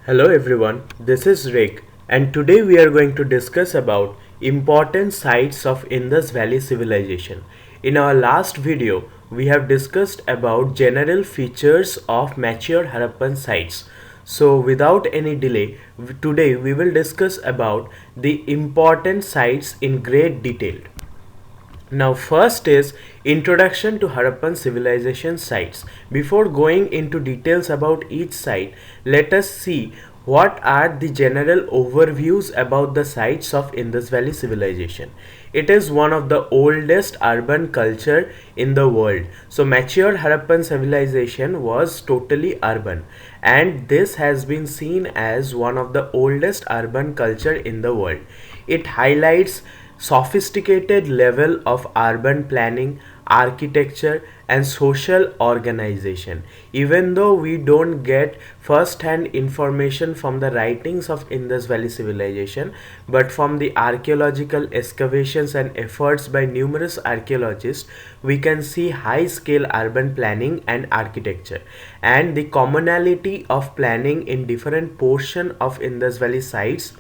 Hello everyone, this is Rick and today we are going to discuss about important sites of Indus Valley Civilization. In our last video, we have discussed about general features of mature Harappan sites. So without any delay, today we will discuss about the important sites in great detail. Now, first is Introduction to Harappan Civilization sites. Before going into details about each site, let us see what are the general overviews about the sites of Indus Valley Civilization. It is one of the oldest urban culture in the world. So, mature Harappan civilization was totally urban, and this has been seen as one of the oldest urban culture in the world. It highlights sophisticated level of urban planning, architecture and social organization. Even though we don't get first hand information from the writings of Indus Valley Civilization, but from the archaeological excavations and efforts by numerous archaeologists, we can see high scale urban planning and architecture, and the commonality of planning in different portion of Indus Valley sites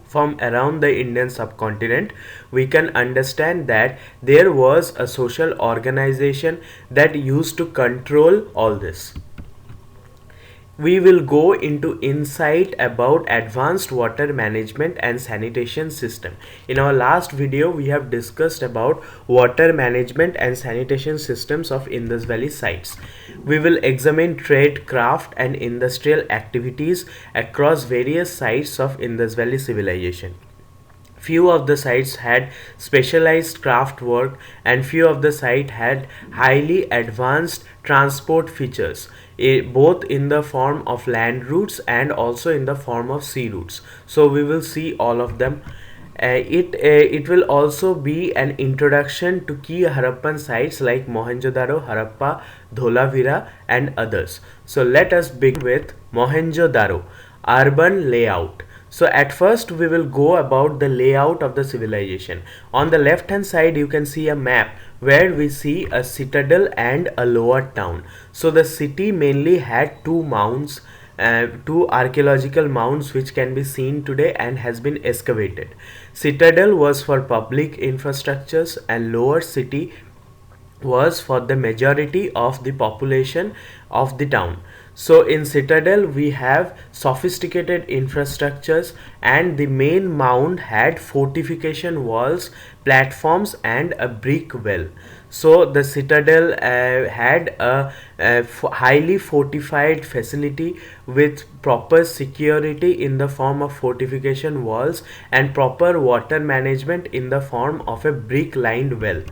from around the Indian subcontinent. We can understand that there was a social organization that used to control all this. We will go into insight about advanced water management and sanitation system. In our last video, we have discussed about water management and sanitation systems of Indus Valley sites. We will examine trade, craft and industrial activities across various sites of Indus Valley civilization. Few of the sites had specialized craft work and few of the sites had highly advanced transport features, both in the form of land routes and also in the form of sea routes. So we will see all of them. It will also be an introduction to key Harappan sites like Mohenjodaro, Harappa, Dholavira and others. So let us begin with Mohenjodaro, urban layout. So at first we will go about the layout of the civilization. On the left hand side you can see a map where we see a citadel and a lower town. So the city mainly had two mounds, two archaeological mounds which can be seen today and has been excavated. Citadel was for public infrastructures and lower city was for the majority of the population of the town. So in Citadel we have sophisticated infrastructures, and the main mound had fortification walls, platforms and a brick well. So the Citadel had a highly fortified facility with proper security in the form of fortification walls and proper water management in the form of a brick lined well.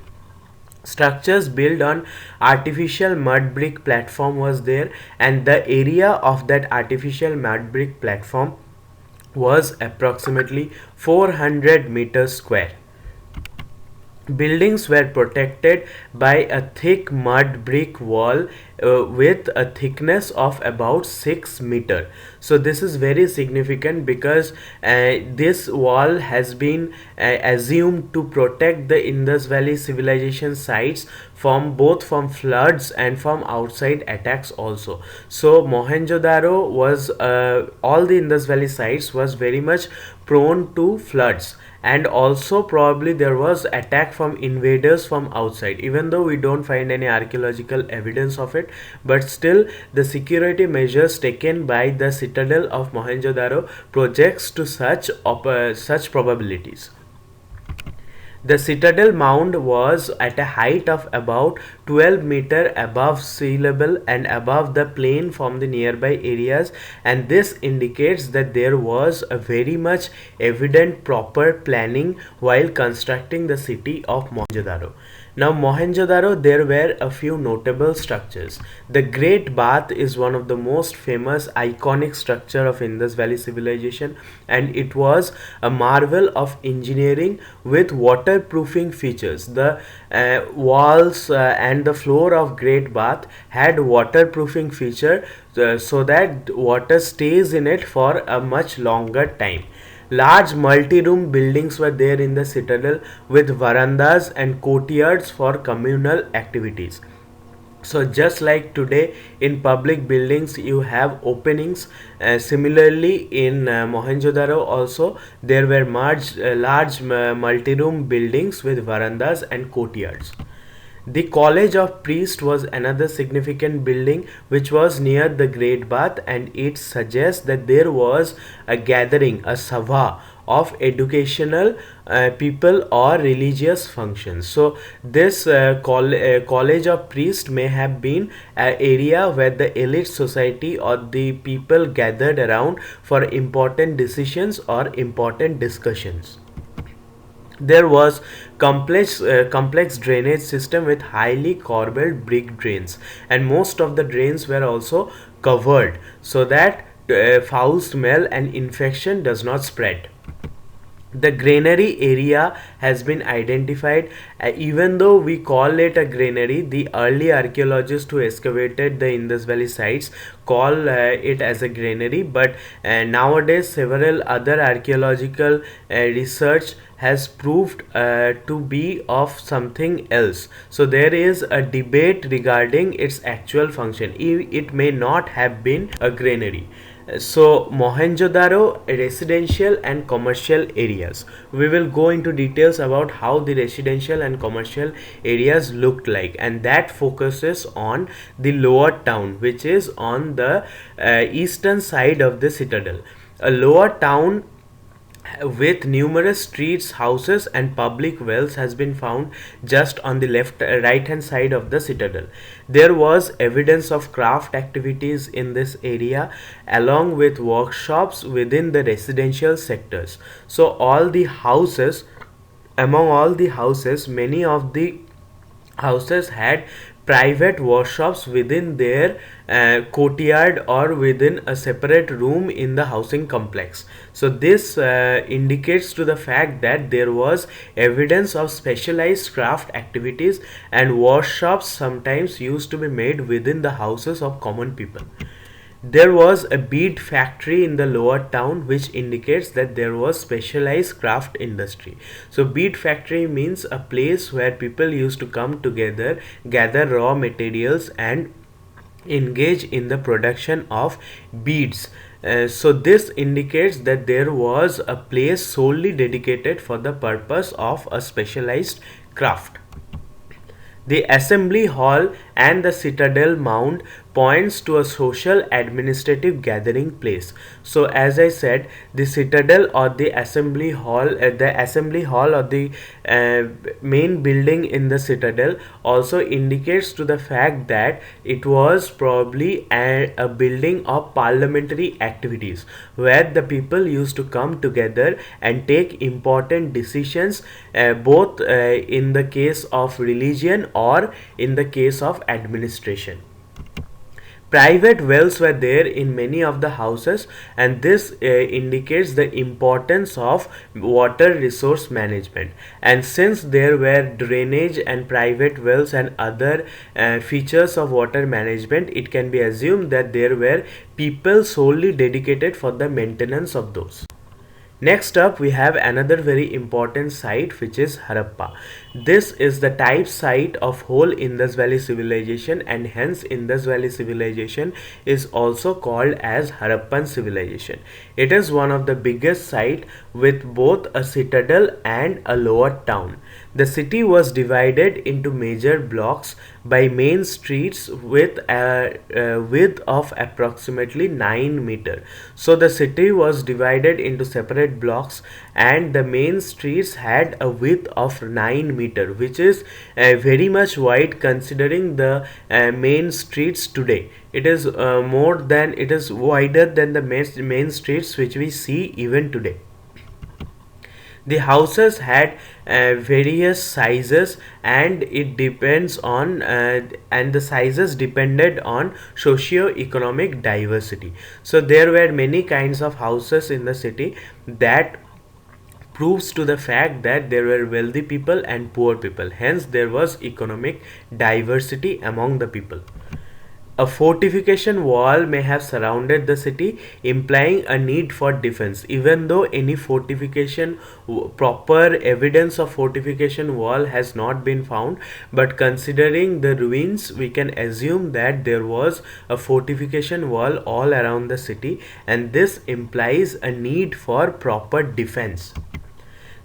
Structures built on artificial mud brick platform was there, and the area of that artificial mud brick platform was approximately 400 meters square. Buildings were protected by a thick mud brick wall with a thickness of about 6 meter. So this is very significant because this wall has been assumed to protect the Indus Valley civilization sites from both from floods and from outside attacks also. So Mohenjo-daro was all the Indus Valley sites was very much prone to floods, and also probably there was attack from invaders from outside. Even though we don't find any archaeological evidence of it, but still the security measures taken by the citadel of Mohenjo-daro projects to such probabilities. The citadel mound was at a height of about 12 meter above sea level and above the plain from the nearby areas, and this indicates that there was a very much evident proper planning while constructing the city of Mohenjo-daro. Now Mohenjo-daro, there were a few notable structures. The Great Bath is one of the most famous iconic structure of Indus Valley civilization, and it was a marvel of engineering with waterproofing features. The walls and the floor of Great Bath had waterproofing feature so that water stays in it for a much longer time. Large multi-room buildings were there in the citadel with verandas and courtyards for communal activities. So just like today in public buildings you have openings, similarly in Mohenjo-daro also there were large multi-room buildings with verandas and courtyards. The College of Priests was another significant building which was near the Great Bath, and it suggests that there was a gathering, a sabha of educational people or religious functions. So this College of Priests may have been an area where the elite society or the people gathered around for important decisions or important discussions. There was complex drainage system with highly corbelled brick drains, and most of the drains were also covered so that foul smell and infection does not spread. The granary area has been identified. Even though we call it a granary, the early archaeologists who excavated the Indus Valley sites call it as a granary, but nowadays several other archaeological research has proved to be of something else. So there is a debate regarding its actual function. It may not have been a granary. So Mohenjo-daro residential and commercial areas. We will go into details about how the residential and commercial areas looked like, and that focuses on the lower town, which is on the eastern side of the citadel. A lower town with numerous streets, houses and public wells has been found just on the right hand side of the citadel. There was evidence of craft activities in this area along with workshops within the residential sectors. So among all the houses, many of the houses had private workshops within their courtyard or within a separate room in the housing complex. So this indicates to the fact that there was evidence of specialized craft activities, and workshops sometimes used to be made within the houses of common people. There was a bead factory in the lower town, which indicates that there was specialized craft industry. So bead factory means a place where people used to come together, gather raw materials and engage in the production of beads. So this indicates that there was a place solely dedicated for the purpose of a specialized craft. The assembly hall and the citadel mound points to a social administrative gathering place. So as I said, the citadel or the assembly hall or the main building in the citadel also indicates to the fact that it was probably a building of parliamentary activities where the people used to come together and take important decisions, both in the case of religion or in the case of administration. Private wells were there in many of the houses, and this indicates the importance of water resource management. And since there were drainage and private wells and other features of water management, it can be assumed that there were people solely dedicated for the maintenance of those. Next up, we have another very important site, which is Harappa. This is the type site of whole Indus Valley Civilization, and hence Indus Valley Civilization is also called as Harappan Civilization. It is one of the biggest site with both a citadel and a lower town. The city was divided into major blocks by main streets with a width of approximately 9 meter. So the city was divided into separate blocks, and the main streets had a width of 9 meter, which is very much wide considering the main streets today. It is wider than the main streets which we see even today. The houses had various sizes, and it depends on and the sizes depended on socio-economic diversity. So there were many kinds of houses in the city. That proves to the fact that there were wealthy people and poor people, hence there was economic diversity among the people. A fortification wall may have surrounded the city, implying a need for defense. Even though any proper evidence of fortification wall has not been found, but considering the ruins, we can assume that there was a fortification wall all around the city, and this implies a need for proper defense.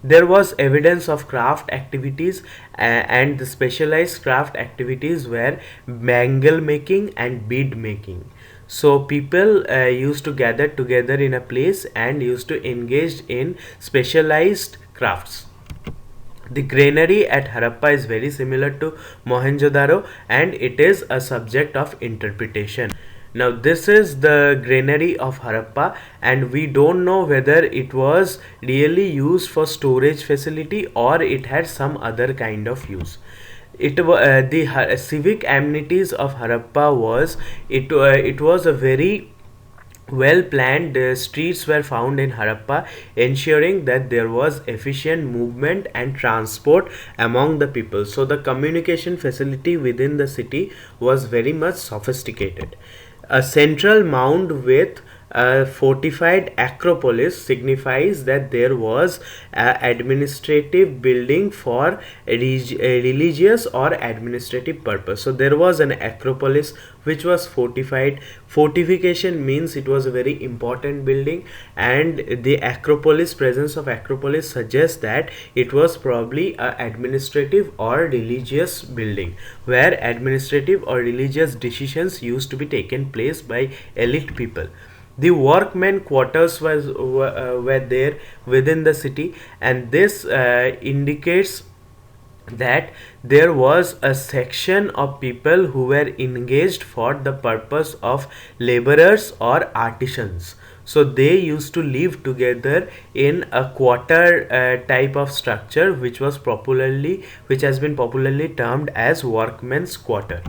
There was evidence of craft activities, and the specialized craft activities were bangle making and bead making. So people used to gather together in a place and used to engage in specialized crafts. The granary at Harappa is very similar to Mohenjo-daro, and it is a subject of interpretation. Now this is the granary of Harappa, and we don't know whether it was really used for storage facility or it had some other kind of use. The civic amenities of Harappa was it was a very well planned streets were found in Harappa, ensuring that there was efficient movement and transport among the people. So the communication facility within the city was very much sophisticated. A central mound with a fortified acropolis signifies that there was an administrative building for a religious or administrative purpose. So there was an acropolis which was fortified. Fortification means it was a very important building, and the acropolis, presence of acropolis, suggests that it was probably a administrative or religious building where administrative or religious decisions used to be taken place by elite people. The workmen quarters were there within the city, and this indicates that there was a section of people who were engaged for the purpose of laborers or artisans. So they used to live together in a quarter type of structure, which has been popularly termed as workmen's quarter.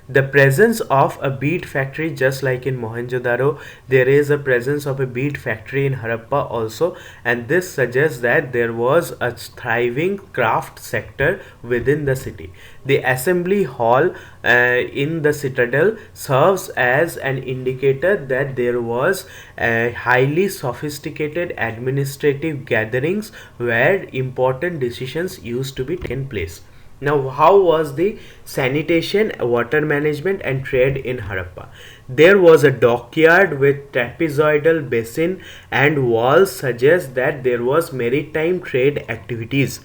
The presence of a bead factory, just like in Mohenjo-daro, there is a presence of a bead factory in Harappa also, and this suggests that there was a thriving craft sector within the city. The assembly hall in the citadel serves as an indicator that there was highly sophisticated administrative gatherings where important decisions used to be taken place. Now, how was the sanitation, water management and trade in Harappa? There was a dockyard with trapezoidal basin, and walls suggest that there was maritime trade activities.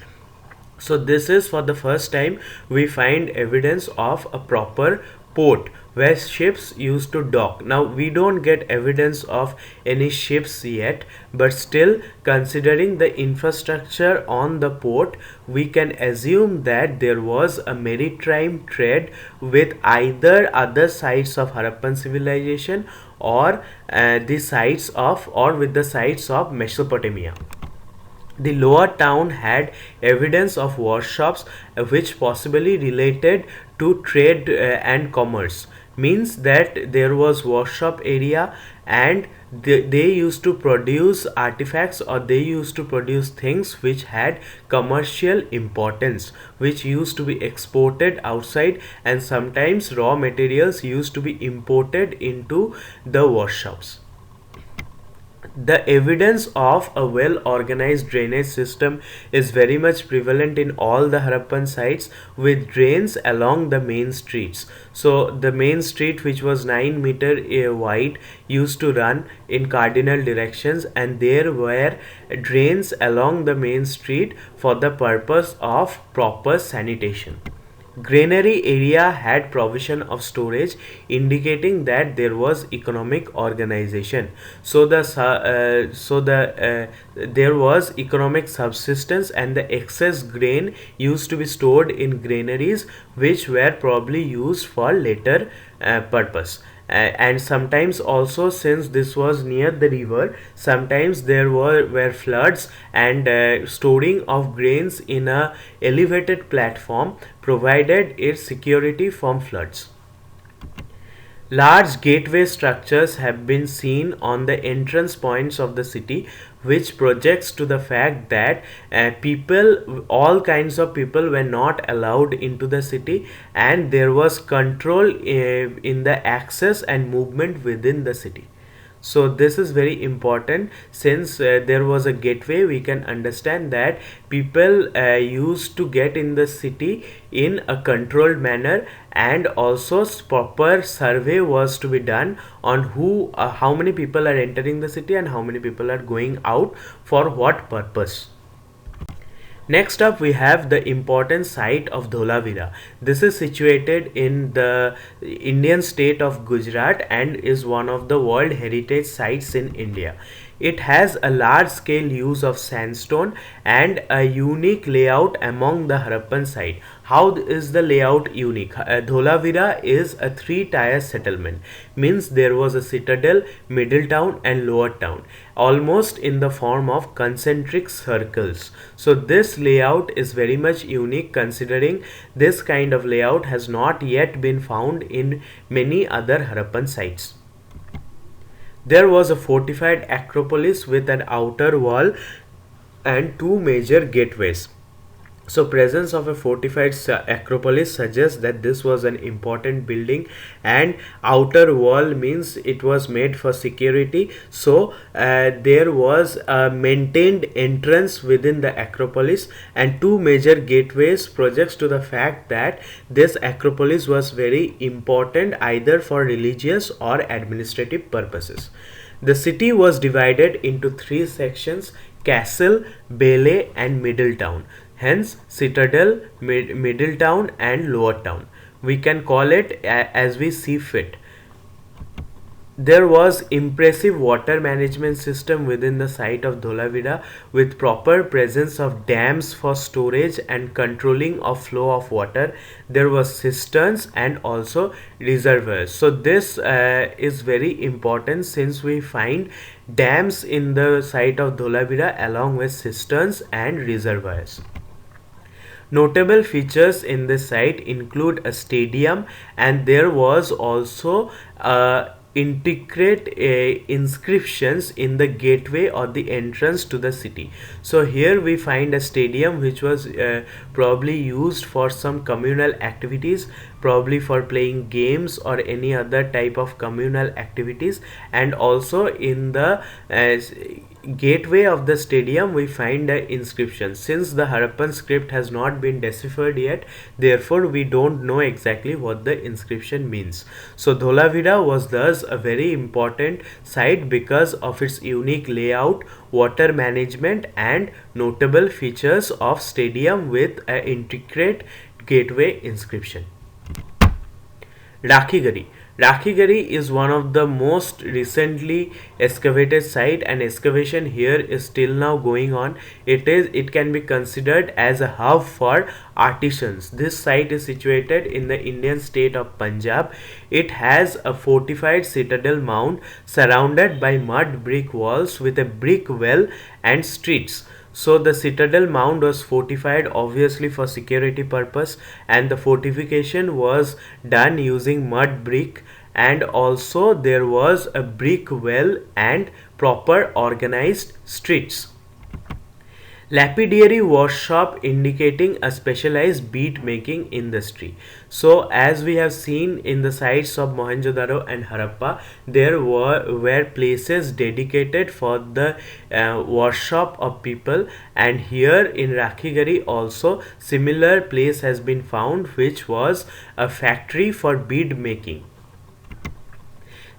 So this is for the first time we find evidence of a proper port where ships used to dock. Now we don't get evidence of any ships yet, but still, considering the infrastructure on the port, we can assume that there was a maritime trade with either other sites of Harappan civilization or with the sites of Mesopotamia. The lower town had evidence of workshops which possibly related to trade and commerce. Means that there was workshop area, and they used to produce artifacts, or they used to produce things which had commercial importance, which used to be exported outside, and sometimes raw materials used to be imported into the workshops. The evidence of a well organized drainage system is very much prevalent in all the Harappan sites, with drains along the main streets. So the main street, which was 9 meter wide, used to run in cardinal directions, and there were drains along the main street for the purpose of proper sanitation. Granary area had provision of storage, indicating that there was economic organization. There was economic subsistence, and the excess grain used to be stored in granaries, which were probably used for later purpose. And sometimes also, since this was near the river, sometimes there were floods, and storing of grains in a elevated platform provided its security from floods. Large gateway structures have been seen on the entrance points of the city, which projects to the fact that all kinds of people were not allowed into the city, and there was control in the access and movement within the city. So this is very important. Since there was a gateway, we can understand that people used to get in the city in a controlled manner, and also proper survey was to be done on how many people are entering the city and how many people are going out for what purpose. Next up, we have the important site of Dholavira. This is situated in the Indian state of Gujarat and is one of the World Heritage Sites in India. It has a large scale use of sandstone and a unique layout among the Harappan site. How is the layout unique? Dholavira is a three-tier settlement, means there was a citadel, middle town and lower town, almost in the form of concentric circles. So this layout is very much unique, considering this kind of layout has not yet been found in many other Harappan sites. There was a fortified acropolis with an outer wall and two major gateways. So presence of a fortified acropolis suggests that this was an important building, and outer wall means it was made for security. So there was a maintained entrance within the acropolis, and two major gateways projects to the fact that this acropolis was very important either for religious or administrative purposes. The city was divided into three sections: castle, bailey and middle town. Hence citadel, middle town and lower town. We can call it as we see fit. There was impressive water management system within the site of Dholavira, with proper presence of dams for storage and controlling of flow of water. There was cisterns and also reservoirs. So this is very important, since we find dams in the site of Dholavira along with cisterns and reservoirs. Notable features in this site include a stadium, and there was also intricate inscriptions in the gateway or the entrance to the city. So here we find a stadium which was probably used for some communal activities, probably for playing games or any other type of communal activities. And also in the gateway of the stadium we find an inscription. Since the Harappan script has not been deciphered yet, therefore we don't know exactly what the inscription means. So Dholavira was thus a very important site because of its unique layout, water management and notable features of stadium with an intricate gateway inscription. Rakhigarhi. Rakhigarhi is one of the most recently excavated site, and excavation here is still now going on. It can be considered as a hub for artisans. This site is situated in the Indian state of Punjab. It has a fortified citadel mound surrounded by mud brick walls with a brick well and streets. So the citadel mound was fortified obviously for security purpose, and the fortification was done using mud brick, and also there was a brick well and proper organized streets. Lapidary workshop indicating a specialized bead making industry. So as we have seen in the sites of Mohenjodaro and Harappa, there were places dedicated for the workshop of people, and here in Rakhigarhi also similar place has been found, which was a factory for bead making.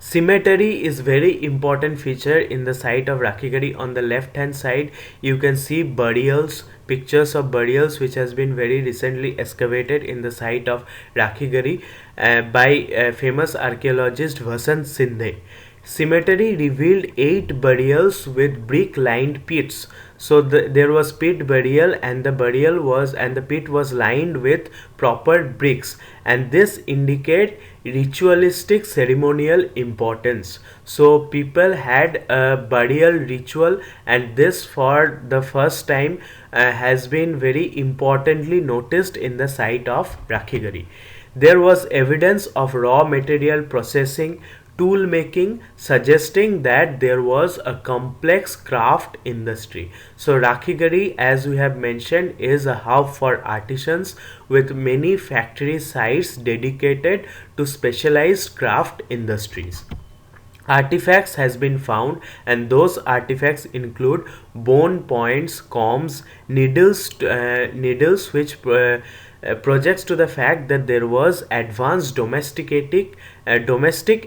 Cemetery is very important feature in the site of Rakhigarhi. On the left hand side you can see burials, pictures of burials which has been very recently excavated in the site of Rakhigarhi by famous archaeologist Vasant Sindhe. Cemetery revealed 8 burials with brick lined pits. So there was pit burial, and the pit was lined with proper bricks, and this indicate ritualistic ceremonial importance. So people had a burial ritual, and this for the first time has been very importantly noticed in the site of Rakhigarhi. There was evidence of raw material processing, tool making, suggesting that there was a complex craft industry. So Rakhigarhi, as we have mentioned, is a hub for artisans with many factory sites dedicated to specialized craft industries. Artifacts has been found, and those artifacts include bone points, combs, needles which projects to the fact that there was advanced domestic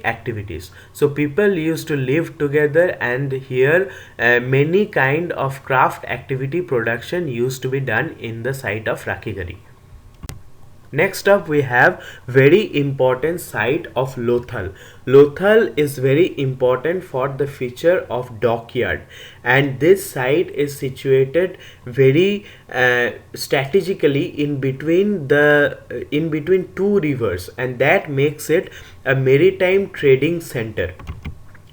activities. So people used to live together, and here many kind of craft activity production used to be done in the site of Rakhigarhi. Next up, we have very important site of Lothal. Lothal is very important for the feature of dockyard, and this site is situated very strategically in between two rivers, and that makes it a maritime trading center.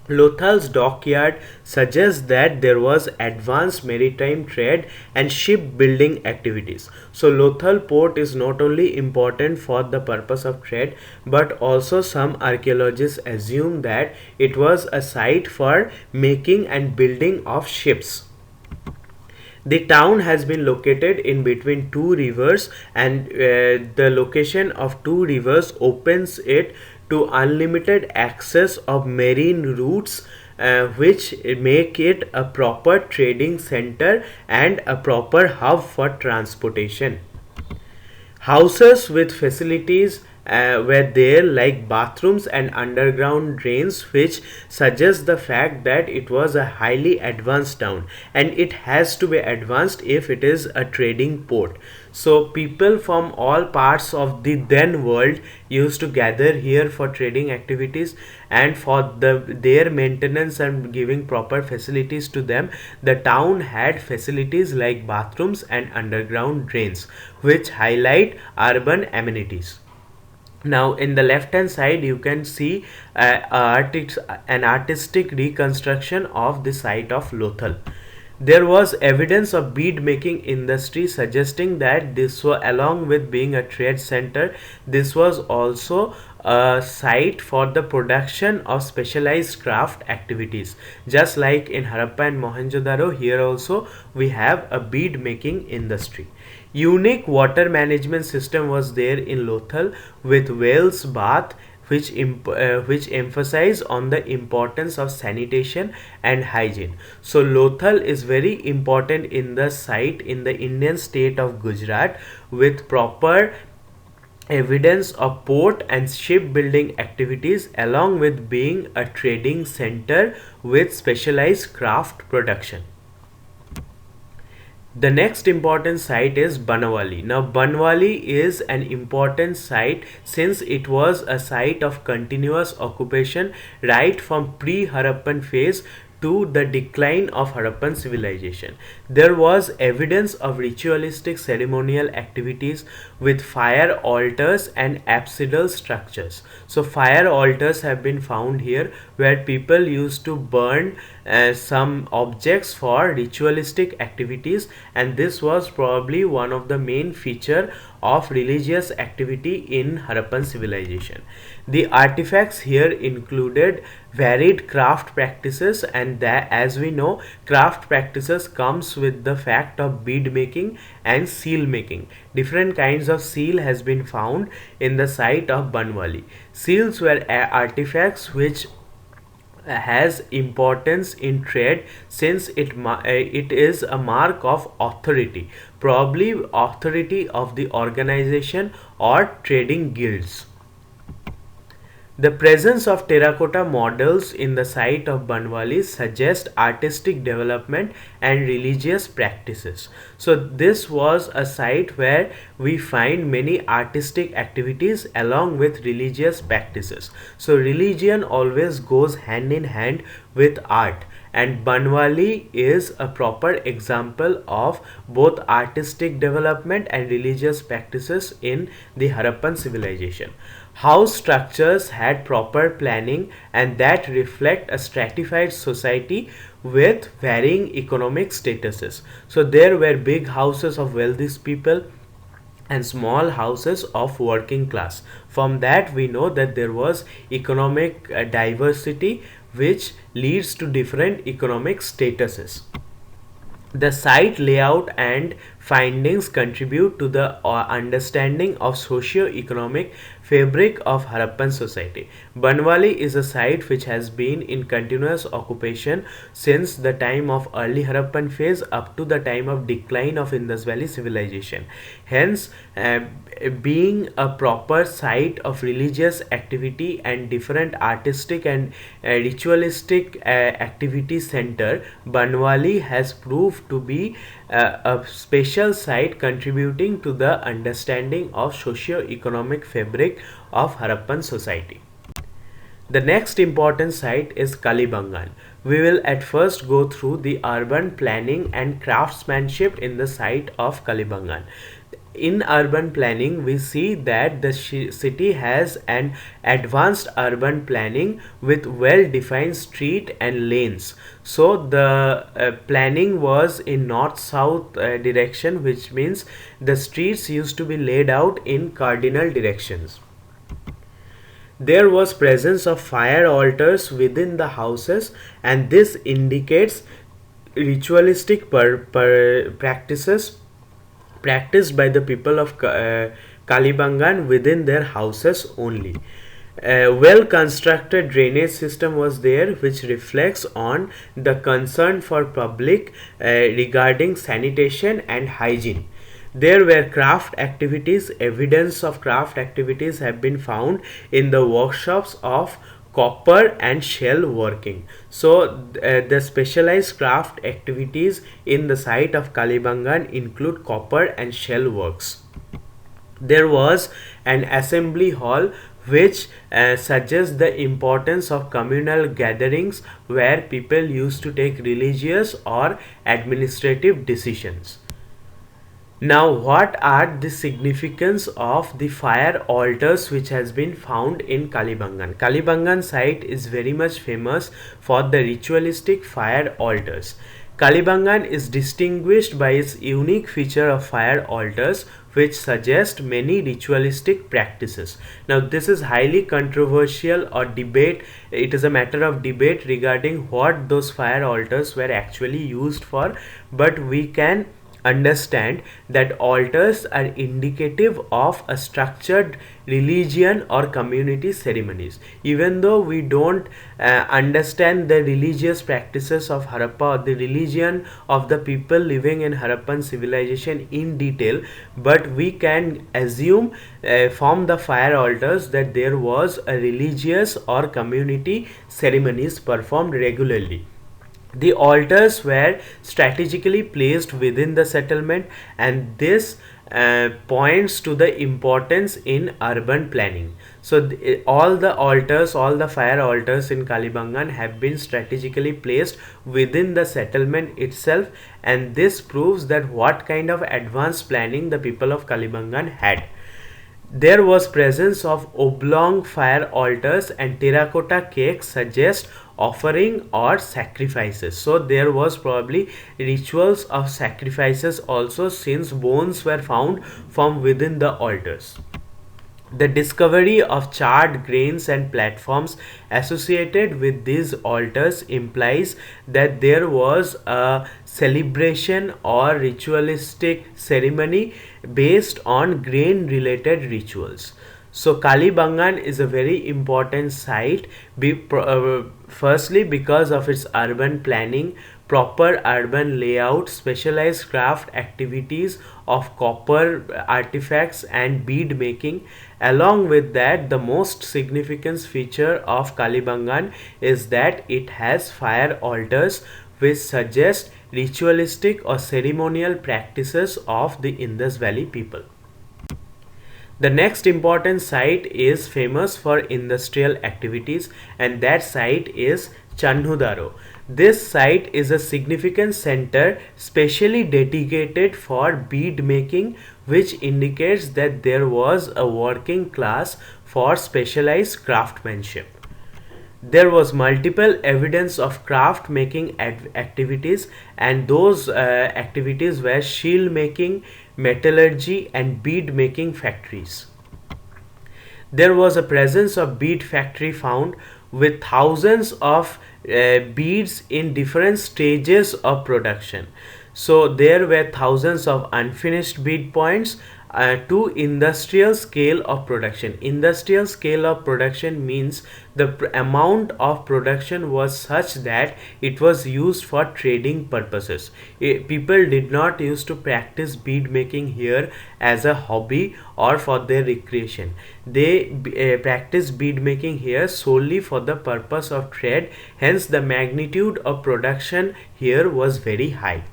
Lothal's dockyard suggests that there was advanced maritime trade and shipbuilding activities. So Lothal port is not only important for the purpose of trade, but also some archaeologists assume that it was a site for making and building of ships. The town has been located in between two rivers, and the location of two rivers opens it to unlimited access of marine routes, which make it a proper trading center and a proper hub for transportation. Houses with facilities were there, like bathrooms and underground drains, which suggests the fact that it was a highly advanced town, and it has to be advanced if it is a trading port. So people from all parts of the then world used to gather here for trading activities, and for their maintenance and giving proper facilities to them, the town had facilities like bathrooms and underground drains, which highlight urban amenities. Now in the left hand side you can see an artistic reconstruction of the site of Lothal. There was evidence of bead making industry, suggesting that this was, along with being a trade center, this was also a site for the production of specialized craft activities. Just like in Harappa and Mohenjodaro, here also we have a bead making industry. Unique water management system was there in Lothal, with wells bath, which emphasize on the importance of sanitation and hygiene. So Lothal is very important in the site in the Indian state of Gujarat, with proper evidence of port and shipbuilding activities, along with being a trading center with specialized craft production. The next important site is Banawali. Now Banawali is an important site since it was a site of continuous occupation right from pre-Harappan phase to the decline of Harappan civilization. There was evidence of ritualistic ceremonial activities with fire altars and apsidal structures. So fire altars have been found here, where people used to burn some objects for ritualistic activities, and this was probably one of the main feature of religious activity in Harappan civilization. The artifacts here included varied craft practices, and that, as we know, craft practices comes with the fact of bead making and seal making. Different kinds of seal has been found in the site of Banwali. Seals were artifacts which has importance in trade, since it is a mark of authority, probably authority of the organization or trading guilds. The presence of terracotta models in the site of Banwali suggests artistic development and religious practices. So this was a site where we find many artistic activities along with religious practices. So religion always goes hand in hand with art, and Banwali is a proper example of both artistic development and religious practices in the Harappan civilization. House structures had proper planning, and that reflect a stratified society with varying economic statuses. So there were big houses of wealthy people, and small houses of working class. From that we know that there was economic diversity which leads to different economic statuses. The site layout and findings contribute to the understanding of socio-economic fabric of Harappan society. Banawali is a site which has been in continuous occupation since the time of early Harappan phase up to the time of decline of Indus Valley civilization. Hence, being a proper site of religious activity and different artistic and ritualistic activity center, Banwali has proved to be a special site contributing to the understanding of socio-economic fabric of Harappan society. The next important site is Kalibangan. We will at first go through the urban planning and craftsmanship in the site of Kalibangan. In urban planning, we see that the city has an advanced urban planning with well-defined street and lanes. So the planning was in north-south direction, which means the streets used to be laid out in cardinal directions. There was presence of fire altars within the houses, and this indicates ritualistic practices practiced by the people of Kalibangan within their houses only. A well constructed drainage system was there, which reflects on the concern for public regarding sanitation and hygiene. There were craft activities. Evidence of craft activities have been found in the workshops of copper and shell working. So the specialized craft activities in the site of Kalibangan include copper and shell works. There was an assembly hall which suggests the importance of communal gatherings where people used to take religious or administrative decisions. Now, what are the significance of the fire altars which has been found in Kalibangan? Kalibangan site is very much famous for the ritualistic fire altars. Kalibangan is distinguished by its unique feature of fire altars which suggest many ritualistic practices. Now this is highly controversial or debate. It is a matter of debate regarding what those fire altars were actually used for, but we can understand that altars are indicative of a structured religion or community ceremonies. Even though we don't understand the religious practices of Harappa or the religion of the people living in Harappan civilization in detail, but we can assume from the fire altars that there was a religious or community ceremonies performed regularly. The altars were strategically placed within the settlement, and this points to the importance in urban planning. So all the altars, all the fire altars in Kalibangan have been strategically placed within the settlement itself, and this proves that what kind of advanced planning the people of Kalibangan had. There was presence of oblong fire altars, and terracotta cakes suggest offering or sacrifices. So there was probably rituals of sacrifices also, since bones were found from within the altars. The discovery of charred grains and platforms associated with these altars implies that there was a celebration or ritualistic ceremony based on grain related rituals. So Kalibangan is a very important site, firstly because of its urban planning, proper urban layout, specialized craft activities of copper artifacts and bead making. Along with that, the most significant feature of Kalibangan is that it has fire altars which suggest ritualistic or ceremonial practices of the Indus Valley people. The next important site is famous for industrial activities, and that site is Chandhudaro. This site is a significant center specially dedicated for bead making, which indicates that there was a working class for specialized craftsmanship. There was multiple evidence of craft making activities, and those activities were shield making, metallurgy, and bead making factories. There was a presence of bead factory found with thousands of beads in different stages of production. So there were thousands of unfinished bead points to industrial scale of production. Industrial scale of production means the amount of production was such that it was used for trading purposes. People did not used to practice bead making here as a hobby or for their recreation. They practice bead making here solely for the purpose of trade. Hence the magnitude of production here was very high.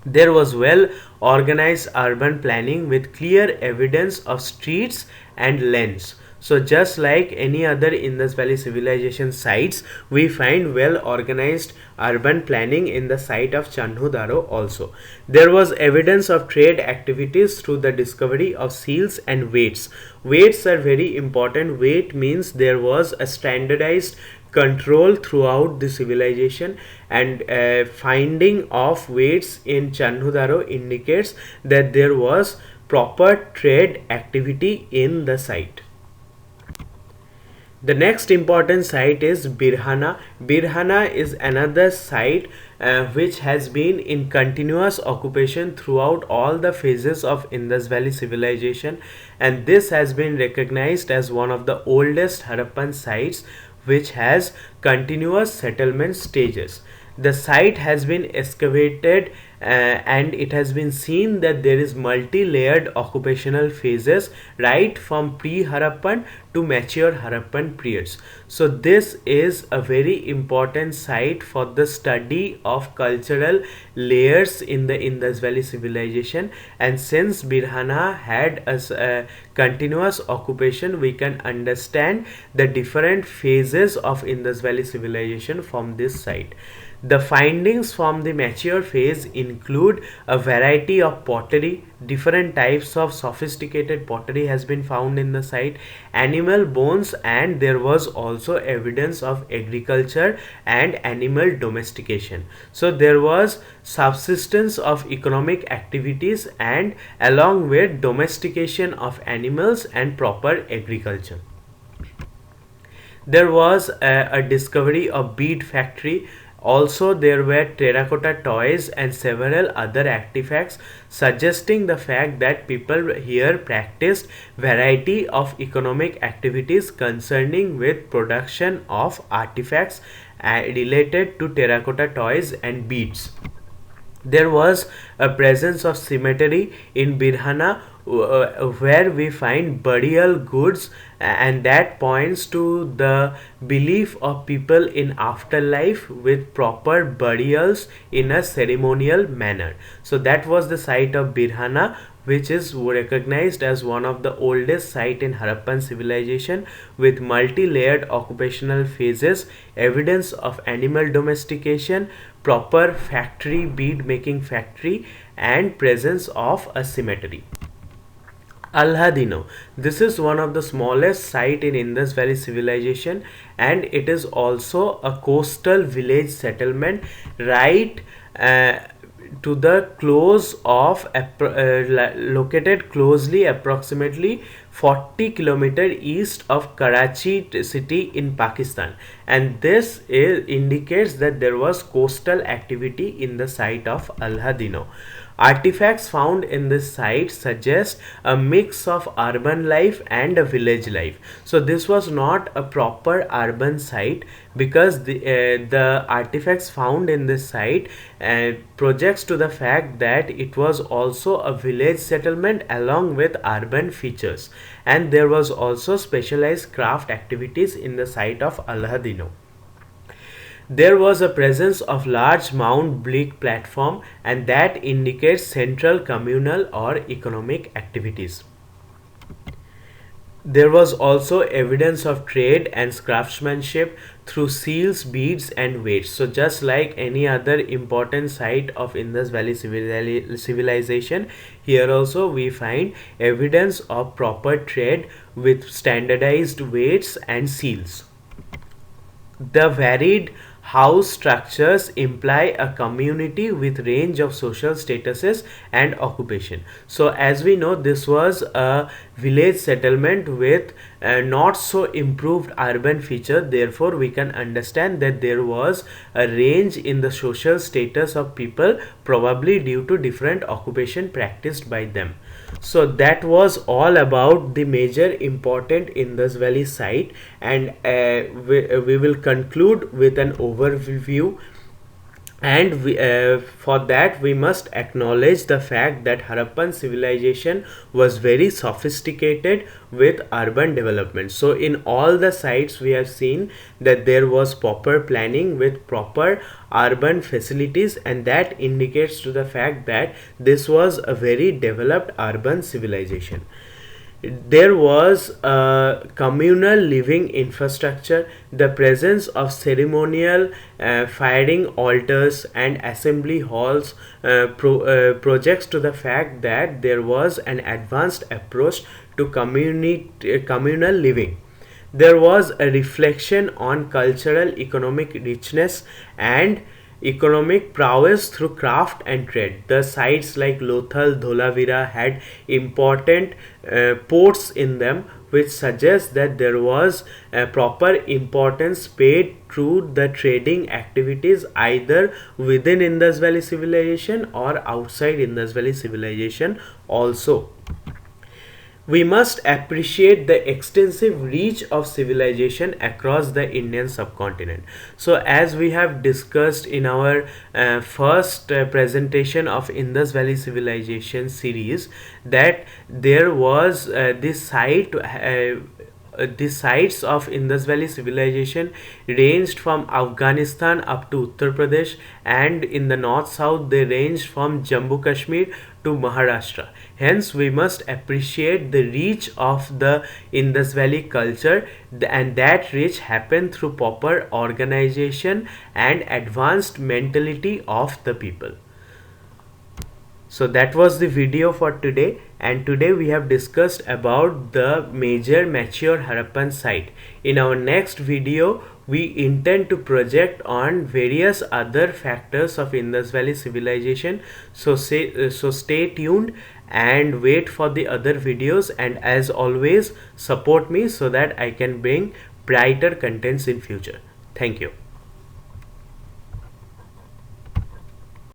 There was well organized urban planning with clear evidence of streets and lanes. So just like any other Indus Valley civilization sites, we find well organized urban planning in the site of Chandhudaro also. There was evidence of trade activities through the discovery of seals and weights. Weights are very important. Weight means there was a standardized control throughout the civilization, and finding of weights in Chandhudaro indicates that there was proper trade activity in the site. The next important site is Bhirrana. Bhirrana is another site which has been in continuous occupation throughout all the phases of Indus Valley civilization, and this has been recognized as one of the oldest Harappan sites which has continuous settlement stages. The site has been excavated and it has been seen that there is multi-layered occupational phases right from pre-Harappan to mature Harappan periods. So this is a very important site for the study of cultural layers in the Indus Valley civilization, and since Bhirrana had a continuous occupation, we can understand the different phases of Indus Valley civilization from this site. The findings from the mature phase include a variety of pottery. Different types of sophisticated pottery has been found in the site, animal bones, and there was also evidence of agriculture and animal domestication. So there was subsistence of economic activities and along with domestication of animals and proper agriculture. There was a discovery of bead factory. Also, there were terracotta toys and several other artifacts suggesting the fact that people here practiced variety of economic activities concerning with production of artifacts related to terracotta toys and beads. There was a presence of cemetery in Bhirrana where we find burial goods, and that points to the belief of people in afterlife with proper burials in a ceremonial manner. So that was the site of Bhirrana, which is recognized as one of the oldest site in Harappan civilization with multi-layered occupational phases, evidence of animal domestication, proper factory, bead making factory, and presence of a cemetery. Alhadino. This is one of the smallest site in Indus Valley civilization, and it is also a coastal village settlement right to the close of located closely approximately 40 km east of Karachi city in Pakistan, and this indicates that there was coastal activity in the site of Alhadino. Artifacts found in this site suggest a mix of urban life and a village life. So this was not a proper urban site because the artifacts found in this site projects to the fact that it was also a village settlement along with urban features, and there was also specialized craft activities in the site of Alhadino. There was a presence of large Mount Bleak platform, and that indicates central communal or economic activities. There was also evidence of trade and craftsmanship through seals, beads, and weights. So just like any other important site of Indus Valley civilization, here also we find evidence of proper trade with standardized weights and seals. The varied house structures imply a community with range of social statuses and occupation. So as we know, this was a village settlement with not so improved urban feature. Therefore we can understand that there was a range in the social status of people, probably due to different occupation practiced by them. So that was all about the major important Indus Valley site, and we will conclude with an overview. And for that we must acknowledge the fact that Harappan civilization was very sophisticated with urban development. So in all the sites we have seen that there was proper planning with proper urban facilities, and that indicates to the fact that this was a very developed urban civilization. There was a communal living infrastructure, the presence of ceremonial firing altars and assembly halls projects to the fact that there was an advanced approach to communal living. There was a reflection on cultural economic richness and economic prowess through craft and trade. The sites like Lothal, Dholavira had important ports in them, which suggests that there was a proper importance paid through the trading activities either within Indus Valley Civilization or outside Indus Valley Civilization also. We must appreciate the extensive reach of civilization across the Indian subcontinent. So as we have discussed in our first presentation of Indus Valley Civilization series, that there was the sites of Indus Valley Civilization ranged from Afghanistan up to Uttar Pradesh, and in the north south they ranged from Jammu Kashmir to Maharashtra. Hence, we must appreciate the reach of the Indus Valley culture, and that reach happened through proper organization and advanced mentality of the people. So that was the video for today, and today we have discussed about the major mature Harappan site. In our next video we intend to project on various other factors of Indus Valley civilization. So stay tuned and wait for the other videos, and as always support me so that I can bring brighter contents in future. Thank you.